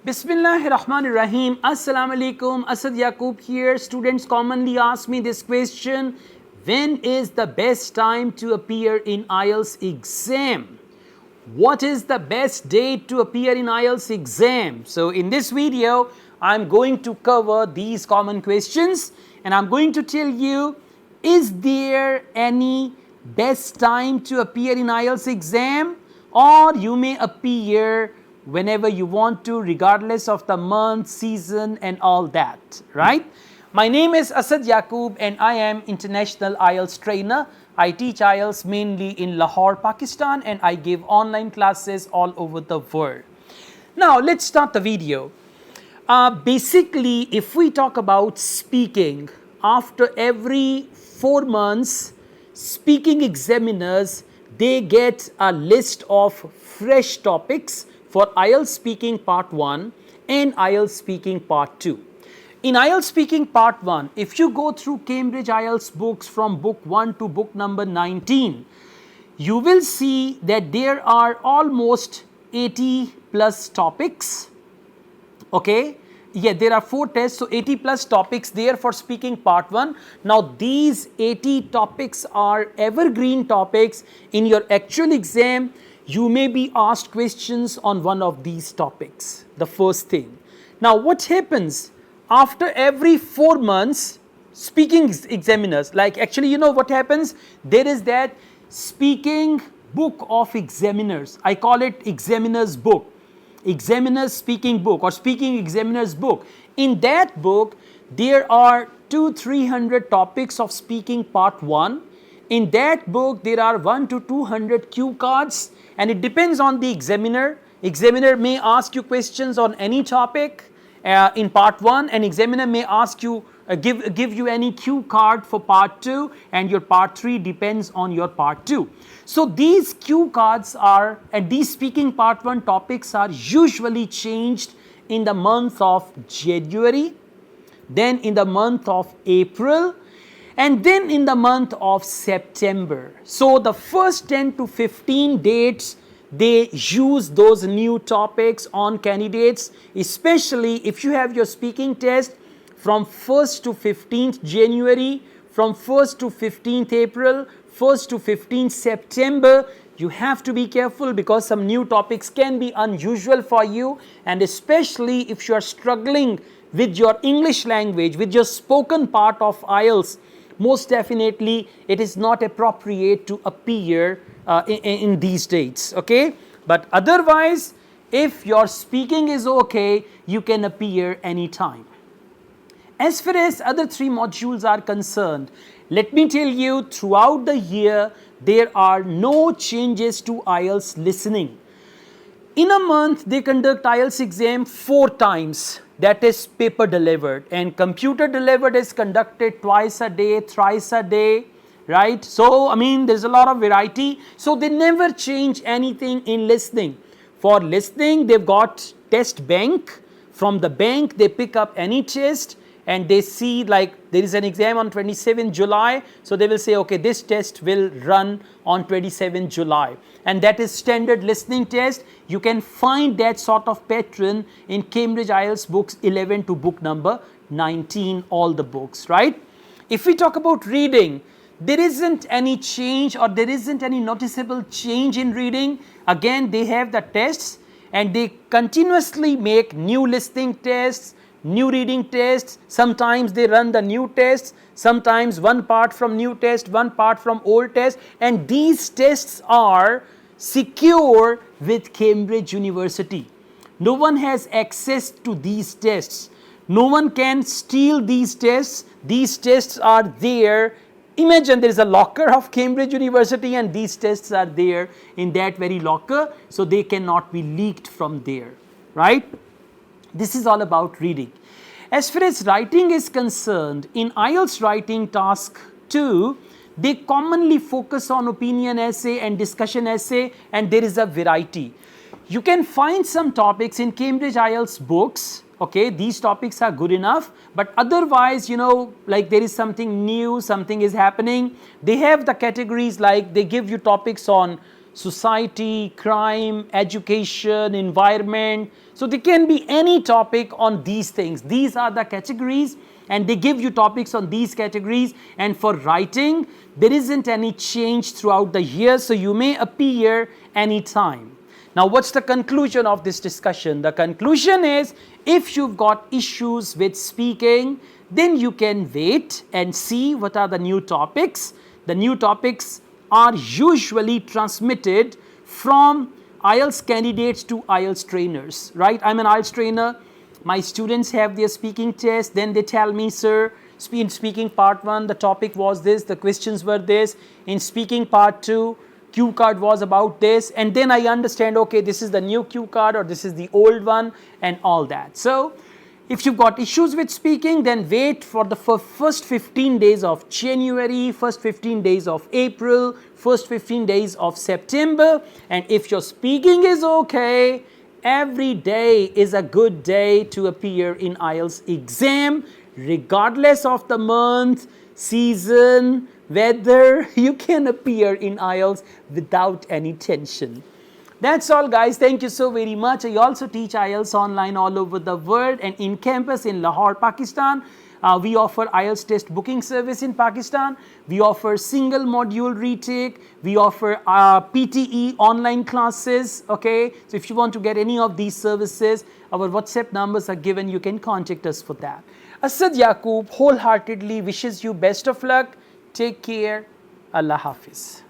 Bismillahirrahmanirrahim. Assalamu alaikum. Asad Yaqub here. Students commonly ask me this question: when is the best time to appear in IELTS exam? What is the best date to appear in IELTS exam? So in this video, I'm going to cover these common questions and I'm going to tell you, is there any best time to appear in IELTS exam, or you may appear whenever you want to, regardless of the month, season and all that, right? My name is Asad Yaqub and I am international IELTS trainer. I teach IELTS mainly in Lahore, Pakistan, and I give online classes all over the world. Now let's start the video. Basically, if we talk about speaking, after every 4 months, speaking examiners, they get a list of fresh topics for IELTS speaking part 1 and IELTS speaking part 2. In IELTS speaking part 1, if you go through Cambridge IELTS books from book 1 to book number 19, you will see that there are almost 80 plus topics. Okay, yeah, there are 4 tests, so 80 plus topics there for speaking part 1. Now these 80 topics are evergreen topics. In your actual exam, you may be asked questions on one of these topics, the first thing. Now what happens after every 4 months, speaking examiners, like actually you know what happens, there is that speaking book of examiners. I call it examiner's book, examiner's speaking book or speaking examiner's book. In that book, there are 200-300 topics of speaking part 1. In that book, there are 100 to 200 cue cards, and it depends on the examiner. Examiner may ask you questions on any topic in part 1, and examiner may ask you, give you any cue card for part 2, and your part 3 depends on your part 2. So these cue cards are, and these speaking part 1 topics are usually changed in the month of January, then in the month of April, and then in the month of September. So the first 10 to 15 dates, they use those new topics on candidates, especially if you have your speaking test from 1st to 15th January, from 1st to 15th April, 1st to 15th September. You have to be careful because some new topics can be unusual for you, and especially if you are struggling with your English language, with your spoken part of IELTS, most definitely it is not appropriate to appear in these dates, okay? But otherwise, if your speaking is okay, you can appear anytime. As far as other 3 modules are concerned, let me tell you, throughout the year, there are no changes to IELTS listening. In a month, they conduct IELTS exam 4 times. That is paper delivered, and computer delivered is conducted twice a day, thrice a day, right? So, I mean, there's a lot of variety. So, they never change anything in listening. For listening, they've got test bank. From the bank, they pick up any test and they see, like, there is an exam on 27 July. So, they will say, okay, this test will run on 27 July. And that is standard listening test. You can find that sort of pattern in Cambridge IELTS books 11 to book number 19, all the books, right? If we talk about reading, there isn't any change, or there isn't any noticeable change in reading. Again, they have the tests and they continuously make new listening tests, new reading tests. Sometimes they run the new tests, sometimes one part from new test, one part from old test, and these tests are secure with Cambridge University. No one has access to these tests. No one can steal these tests. These tests are there. Imagine there is a locker of Cambridge University and these tests are there in that very locker, so they cannot be leaked from there, right? This is all about reading. As far as writing is concerned, in IELTS writing task 2, they commonly focus on opinion essay and discussion essay, and there is a variety. You can find some topics in Cambridge IELTS books, okay, these topics are good enough, but otherwise, you know, like there is something new, something is happening. They have the categories, like they give you topics on society, crime, education, environment. So there can be any topic on these things. These are the categories, and they give you topics on these categories. And for writing, there isn't any change throughout the year, so you may appear anytime. Now, what's the conclusion of this discussion? The conclusion is, if you've got issues with speaking, then you can wait and see what are the new topics. The new topics are usually transmitted from IELTS candidates to IELTS trainers, right? I'm an IELTS trainer. My students have their speaking test. Then they tell me, sir, in speaking part 1, the topic was this, the questions were this. In speaking part 2, cue card was about this, and then I understand, okay, this is the new cue card or this is the old one and all that. So if you've got issues with speaking, then wait for the first 15 days of January, first 15 days of April, first 15 days of September. And if your speaking is okay, every day is a good day to appear in IELTS exam, regardless of the month, season, weather. You can appear in IELTS without any tension. That's all, guys. Thank you so very much. I also teach IELTS online all over the world and in campus in Lahore, Pakistan. We offer IELTS test booking service in Pakistan. We offer single module retake. We offer PTE online classes. Okay, so if you want to get any of these services, our WhatsApp numbers are given. You can contact us for that. Asad Yaqub wholeheartedly wishes you best of luck. Take care. Allah Hafiz.